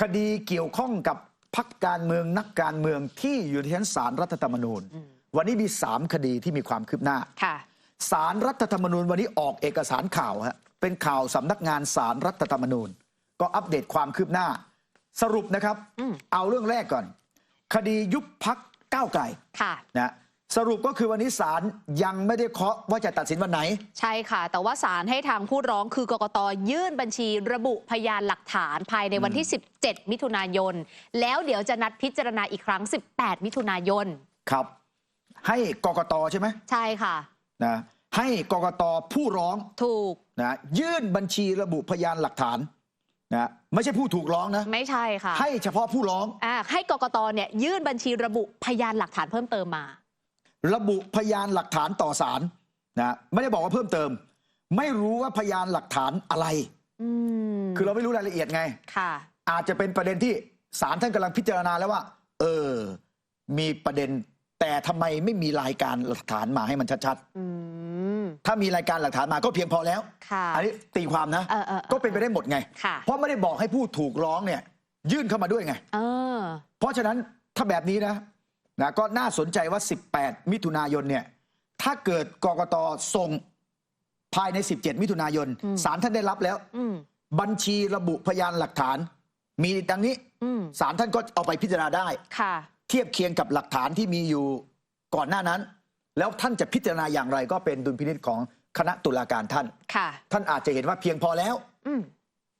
คดีเกี่ยวข้องกับพรรคการเมืองนักการเมืองที่อยู่ในชั้นศาลรัฐธรรมนูญวันนี้มี3 คดีที่มีความคืบหน้าศาลรัฐธรรมนูญวันนี้ออกเอกสารข่าวฮะเป็นข่าวสำนักงานศาลรัฐธรรมนูญก็อัปเดตความคืบหน้าสรุปนะครับเอาเรื่องแรกก่อนคดียุบพรรคก้าวไกลนะสรุปก็คือวันนี้ศาลยังไม่ได้เคาะว่าจะตัดสินวันไหนใช่ค่ะแต่ว่าศาลให้ทางผู้ร้องคือกกต.ยื่นบัญชีระบุพยานหลักฐานภายในวันที่17 มิถุนายนแล้วเดี๋ยวจะนัดพิจารณาอีกครั้ง18 มิถุนายนครับให้กกต.ใช่ไหมใช่ค่ะนะให้กกต.ผู้ร้องถูกนะยื่นบัญชีระบุพยานหลักฐานนะไม่ใช่ผู้ถูกร้องนะไม่ใช่ค่ะให้เฉพาะผู้ร้องให้กกต.เนี่ยยื่นบัญชีระบุพยานหลักฐานเพิ่มเติมมาระบุพยานหลักฐานต่อศาลนะไม่ได้บอกว่าเพิ่มเติมไม่รู้ว่าพยานหลักฐานอะไรคือเราไม่รู้รายละเอียดไงค่ะอาจจะเป็นประเด็นที่ศาลท่านกำลังพิจารณาแล้วว่ามีประเด็นแต่ทำไมไม่มีรายการหลักฐานมาให้มันชัดๆถ้ามีรายการหลักฐานมาก็เพียงพอแล้วอันนี้ตีความนะก็เป็นไปได้หมดไงเพราะไม่ได้บอกให้ผู้ถูกร้องเนี่ยยื่นเข้ามาด้วยไงเพราะฉะนั้นถ้าแบบนี้นะก็น่าสนใจว่า18 มิถุนายนเนี่ยถ้าเกิดกกต.ส่งภายใน17 มิถุนายนศาลท่านได้รับแล้วบัญชีระบุพยานหลักฐานมีดังนี้ศาลท่านก็เอาไปพิจารณาได้เทียบเคียงกับหลักฐานที่มีอยู่ก่อนหน้านั้นแล้วท่านจะพิจารณาอย่างไรก็เป็นดุลพินิจของคณะตุลาการท่านท่านอาจจะเห็นว่าเพียงพอแล้ว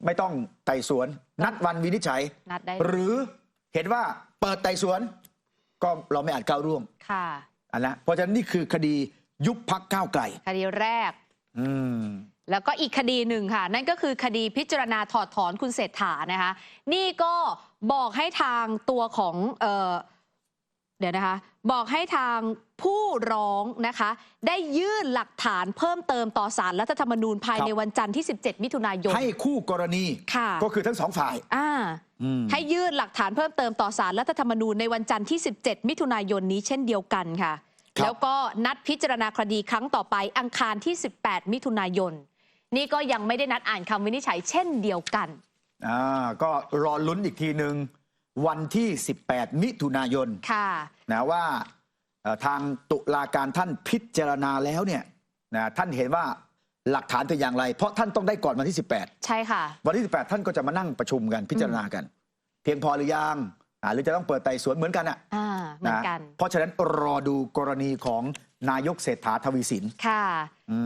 ไม่ต้องไต่สวนนัดวันวินิจฉัยหรือเห็นว่าเปิดไต่สวนก็เราไม่อาจก้าวร่วงนะเพราะฉะนั้นนี่คือคดียุบพรรคก้าวไกลคดีแรกแล้วก็อีกคดีหนึ่งค่ะนั่นก็คือคดีพิจารณาถอดถอนคุณเศรษฐานะคะนี่ก็บอกให้ทางตัวของเดี๋ยวนะคะบอกให้ทางผู้ร้องนะคะได้ยื่นหลักฐานเพิ่มเติมต่อศาลรัฐธรรมนูญภายในวันจันทร์ที่17 มิถุนายนให้คู่กรณีก็คือทั้ง2 ฝ่ายให้ยื่นหลักฐานเพิ่มเติมต่อศาลรัฐธรรมนูญในวันจันทร์ที่17 มิถุนายนนี้เช่นเดียวกันค่ะแล้วก็นัดพิจารณาคดีครั้งต่อไปอังคารที่18 มิถุนายนนี่ก็ยังไม่ได้นัดอ่านคำวินิจฉัยเช่นเดียวกันก็รอลุ้นอีกทีหนึ่งวันที่18 มิถุนายนนะว่าทางตุลาการท่านพิจารณาแล้วเนี่ยนะท่านเห็นว่าหลักฐานเป็นอย่างไรเพราะท่านต้องได้ก่อนวันที่18ใช่ค่ะวันที่18ท่านก็จะมานั่งประชุมกันพิจารณากันเพียงพอหรือยังหรือจะต้องเปิดไต่สวนเหมือนกันเหมือนกันเพราะฉะนั้นรอดูกรณีของนายกเศรษฐาทวีสินค่ะ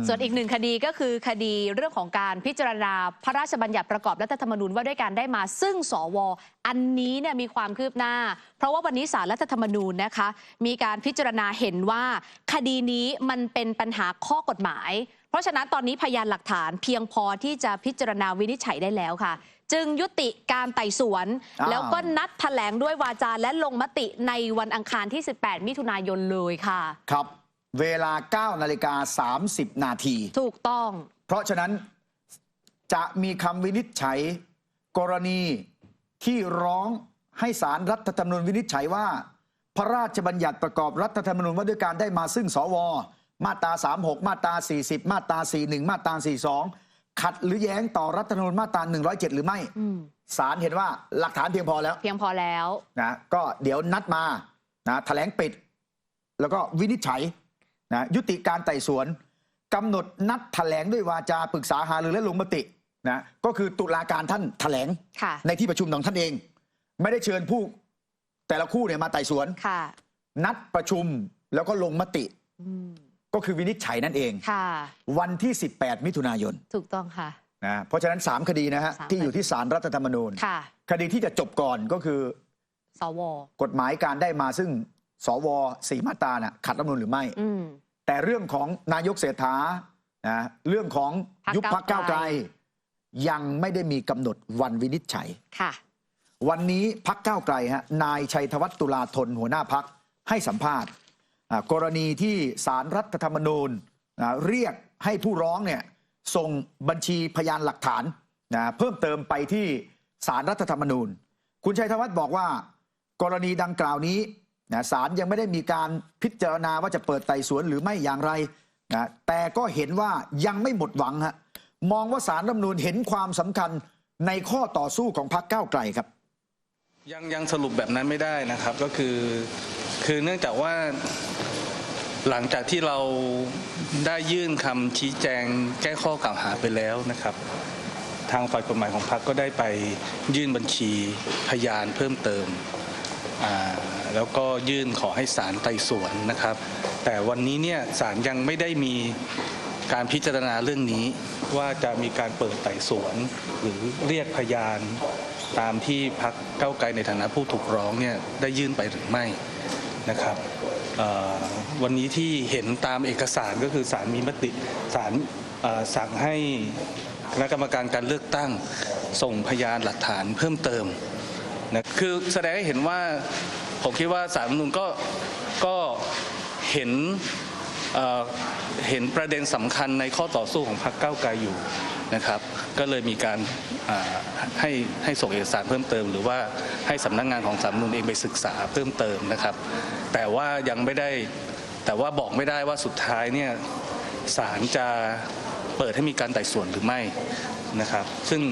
ส่วนอีกหนึ่งคดีก็คือคดีเรื่องของการพิจารณาพระราชบัญญัติประกอบรัฐธรรมนูญว่าด้วยการได้มาซึ่งสวอันนี้เนี่ยมีความคืบหน้าเพราะว่าวันนี้ศาลรัฐธรรมนูญนะคะมีการพิจารณาเห็นว่าคดีนี้มันเป็นปัญหาข้อกฎหมายเพราะฉะนั้นตอนนี้พยานหลักฐานเพียงพอที่จะพิจารณาวินิจฉัยได้แล้วค่ะจึงยุติการไต่สวนแล้วก็นัดแถลงด้วยวาจาและลงมติในวันอังคารที่18 มิถุนายนเลยค่ะครับเวลา 9:30 นาทีถูกต้องเพราะฉะนั้นจะมีคำวินิจฉัยกรณีที่ร้องให้ศาลรัฐธรรมนูญวินิจฉัยว่าพระราชบัญญัติประกอบรัฐธรรมนูญว่าด้วยการได้มาซึ่งสวมาตรา36มาตรา40มาตรา41มาตรา42ขัดหรือแย้งต่อรัฐธรรมนูญมาตรา107หรือไม่ศาลเห็นว่าหลักฐานเพียงพอแล้วนะก็เดี๋ยวนัดมานะแถลงปิดแล้วก็วินิจฉัยนะยุติการไต่สวนกำหนดนัดแถลงด้วยวาจาปรึกษาหารือและลงมตินะก็คือตุลาการท่านแถลงในที่ประชุมของท่านเองไม่ได้เชิญผู้แต่ละคู่เนี่ยมาไต่สวนนัดประชุมแล้วก็ลงมติก็คือวินิจฉัยนั่นเองวันที่18 มิถุนายนถูกต้องค่ะนะเพราะฉะนั้น3 คดีนะฮะที่อยู่ที่ศาลรัฐธรรมนูญคดีที่จะจบก่อนก็คือสวกฎหมายการได้มาซึ่งสว4 มาตราน่ะขัดรัฐธรรมนูญหรือไม่แต่เรื่องของนายกเศรษฐานะเรื่องของยุบพรรคก้าวไกลยังไม่ได้มีกำหนดวันวินิจฉัยวันนี้พรรคก้าวไกลฮะนายชัยธวัฒน์ตุลาธนหัวหน้าพรรคให้สัมภาษณ์กรณีที่ศาลรัฐธรรมนูญเรียกให้ผู้ร้องเนี่ยส่งบัญชีพยานหลักฐานเพิ่มเติมไปที่ศาลรัฐธรรมนูญคุณชัยธวัฒน์บอกว่ากรณีดังกล่าวนี้ศาลยังไม่ได้มีการพิจารณาว่าจะเปิดไต่สวนหรือไม่อย่างไรแต่ก็เห็นว่ายังไม่หมดหวังฮะมองว่าศาลรัฐธรรมนูญเห็นความสำคัญในข้อต่อสู้ของพรรคก้าวไกลครับ ยังสรุปแบบนั้นไม่ได้นะครับก็คือเนื่องจากว่าหลังจากที่เราได้ยื่นคำชี้แจงแก้ข้อกล่าวหาไปแล้วนะครับ ทางฝ่ายกฎหมายของพรรคก็ได้ไปยื่นบัญชีพยานเพิ่มเติมแล้วก็ยื่นขอให้ศาลไต่สวนนะครับ แต่วันนี้เนี่ยศาลยังไม่ได้มีการพิจารณาเรื่องนี้ว่าจะมีการเปิดไต่สวนหรือเรียกพยานตามที่พรรคก้าวไกลในฐานะผู้ถูกร้องเนี่ยได้ยื่นไปหรือไม่นะครับวันนี้ที่เห็นตามเอกสารก็คือศาลมีมติศาลสั่งให้คณะกรรมการการเลือกตั้งส่งพยานหลักฐานเพิ่มเติมนะคือแสดงให้เห็นว่าผมคิดว่าศาลรัฐธรรมนูญก็เห็นประเด็นสำคัญในข้อต่อสู้ของพรรคก้าวไกลอยู่นะครับก็เลยมีการให้ส่งเอกสารเพิ่มเติมหรือว่าให้สำนักงานของศาลรัฐธรรมนูญเองไปศึกษาเพิ่มเติมนะครับแต่ว่าบอกไม่ได้ว่าสุดท้ายเนี่ยศาลจะเปิดให้มีการไต่สวนหรือไม่นะครับซึ่ง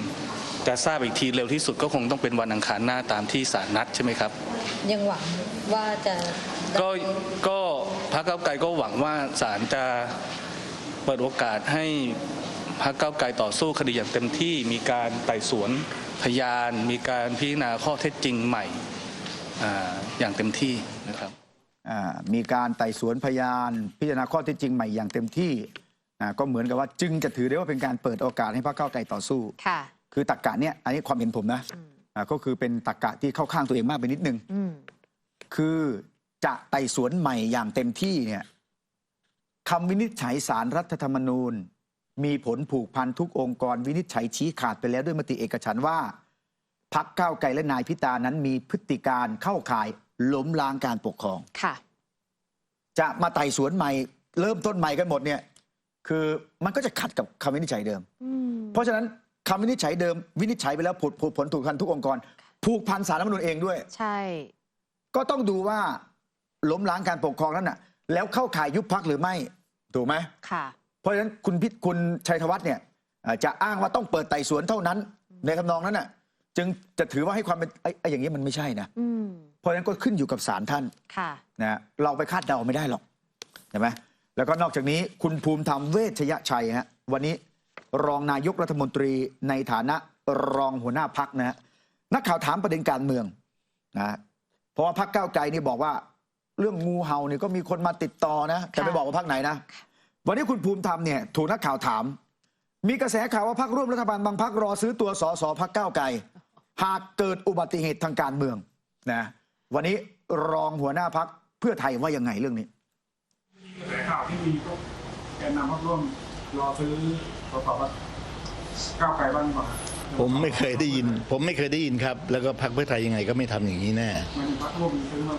จะทราบอีกทีเร็วที่สุดก็คงต้องเป็นวันอังคารหน้าตามที่ศาลนัดใช่ไหมครับยังหวังว่าจะก็พรรคก้าวไกลก็หวังว่าศาลจะเปิดโอกาสให้พรรคก้าวไกลต่อสู้คดีอย่างเต็มที่มีการไต่สวนพยานมีการพิจารณาข้อเท็จจริงใหม่อย่างเต็มที่นะครับมีการไต่สวนพยานพิจารณาข้อเท็จจริงใหม่อย่างเต็มที่ก็เหมือนกับว่าจึงจะถือได้ว่าเป็นการเปิดโอกาสให้พรรคก้าวไกลต่อสู้คือตรรกะเนี่ยอันนี้ความเห็นผมนะก็คือเป็นตรรกะที่เข้าข้างตัวเองมากไปนิดนึงคือจะไต่สวนใหม่อย่างเต็มที่เนี่ยคำวินิจฉัยศาลรัฐธรรมนูญมีผลผูกพันทุกองค์กรวินิจฉัยชี้ขาดไปแล้วด้วยมติเอกฉันท์ว่าพรรคก้าวไกลและนายพิธานั้นมีพฤติการเข้าข่ายล้มล้างการปกครองจะมาไต่สวนใหม่เริ่มต้นใหม่กันหมดเนี่ยคือมันก็จะขัดกับคำวินิจฉัยเดิมเพราะฉะนั้นคำวินิจฉัยเดิมวินิจฉัยไปแล้วผลถูกพันทุกองค์กรผูกพันศาลรัฐธรรมนูญเองด้วยใช่ก็ต้องดูว่าล้มล้างการปกครองนั้นน่ะแล้วเข้าข่ายยุบพรรคหรือไม่ถูกไหมค่ะเพราะฉะนั้นคุณชัยธวัฒน์เนี่ยจะอ้างว่าต้องเปิดไต่สวนเท่านั้นในทำนองนั้นน่ะจึงจะถือว่าให้ความเป็นอย่างนี้มันไม่ใช่นะเพราะฉะนั้นก็ขึ้นอยู่กับศาลท่านนะเราไปคาดเดาไม่ได้หรอกใช่ไหมแล้วก็นอกจากนี้คุณภูมิธรรมเวชยชัยฮะวันนี้รองนายกรัฐมนตรีในฐานะรองหัวหน้าพรรคนะฮะนักข่าวถามประเด็นการเมืองนะเพราะว่าพรรคก้าวไกลนี่บอกว่าเรื่องงูเห่าเนี่ยก็มีคนมาติดต่อนะแต่ไม่บอกว่าพรรคไหนนะวันนี้คุณภูมิธรรมเนี่ยถูกนักข่าวถามมีกระแสข่าวว่าพรรคร่วมรัฐบาลบางพรรครอซื้อตัวสสพรรคก้าวไกลหากเกิดอุบัติเหตุทางการเมืองนะวันนี้รองหัวหน้าพรรคเพื่อไทยว่ายังไงเรื่องนี้กระแสข่าวที่มีก็แกนนำพรรคร่วมรอซื้อสสพรรคก้าวไกลบ้างหรือเปล่าผมไม่เคยได้ยินครับแล้วก็พรรคเพื่อไทยยังไงก็ไม่ทำอย่างนี้แน่พรรคร่วมซื้อมา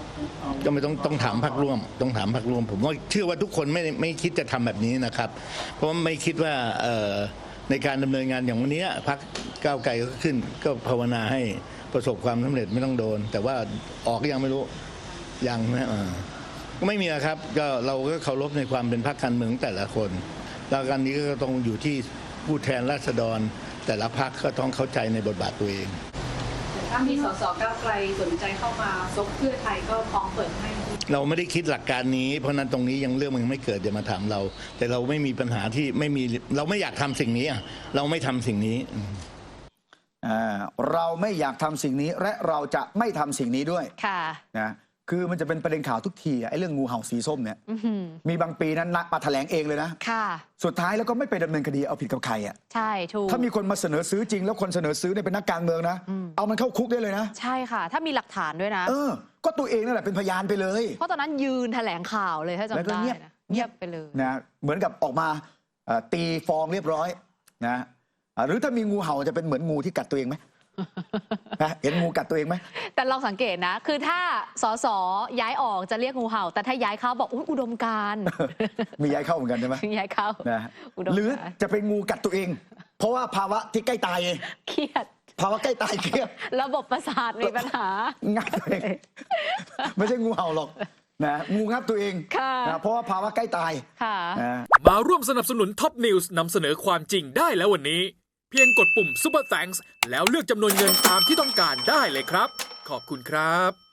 ก็ไม่ต้องถามพรรคร่วมผมว่าเชื่อว่าทุกคนไม่คิดจะทำแบบนี้นะครับเพราะไม่คิดว่าในการดำเนินงานอย่างวันนี้พรรคก้าวไกลก็ขึ้นก็ภาวนาให้ประสบความสำเร็จไม่ต้องโดนแต่ว่าออกยังไม่รู้ยังนะก็ไม่มีครับก็เราก็เคารพในความเป็นพรรคการเมืองแต่ละคนแล้วการนี้ก็ต้องอยู่ที่ผู้แทนราษฎรแต่ละพรรคก็ต้องเข้าใจในบทบาทตัวเองถ้ามีสสก้าวไกลสนใจเข้ามาซบเพื่อไทยก็พร้อมเปิดให้เราไม่ได้คิดหลักการนี้เพราะนั้นตรงนี้เรื่องมันยังไม่เกิดอย่ามาถามเราแต่เราไม่มีปัญหาที่เราไม่อยากทำสิ่งนี้เราไม่ทำสิ่งนี้เราไม่อยากทำสิ่งนี้และเราจะไม่ทำสิ่งนี้ด้วยนะคือมันจะเป็นประเด็นข่าวทุกทีไอ้เรื่องงูเห่าสีส้มเนี่ยมีบางปีนั้นมาแถลงเองเลยนะสุดท้ายแล้วก็ไม่ไปดำเนินคดีเอาผิดกับใครใช่ถูกถ้ามีคนมาเสนอซื้อจริงแล้วคนเสนอซื้อเนี่ยเป็นนักการเมืองนะเอามันเข้าคุกได้เลยนะใช่ค่ะถ้ามีหลักฐานด้วยนะก็ตัวเองนั่นแหละเป็นพยานไปเลยเพราะตอนนั้นยืนแถลงข่าวเลยถ้าจำได้นะเงียบไปเลยนะเหมือนกับออกมาตีฟองเรียบร้อยนะหรือถ้ามีงูเห่าจะเป็นเหมือนงูที่กัดตัวเองไหมเห็นงูกัดตัวเองไหมแต่ลองสังเกตนะคือถ้าสสย้ายออกจะเรียกงูเห่าแต่ถ้าย้ายเข้าบอกอุดมการณ์มีย้ายเข้าเหมือนกันใช่ไหมย้ายเข้านะหรือจะเป็นงูกัดตัวเองเพราะว่าภาวะที่ใกล้ตายเครียดภาวะใกล้ตายเครียดระบบประสาทมีปัญหางับตัวเองไม่ใช่งูเห่าหรอกนะงูงับตัวเองนะเพราะว่าภาวะใกล้ตายมาร่วมสนับสนุนท็อปนิวส์นำเสนอความจริงได้แล้ววันนี้เพียงกดปุ่ม Super Thanks แล้วเลือกจำนวนเงินตามที่ต้องการได้เลยครับ ขอบคุณครับ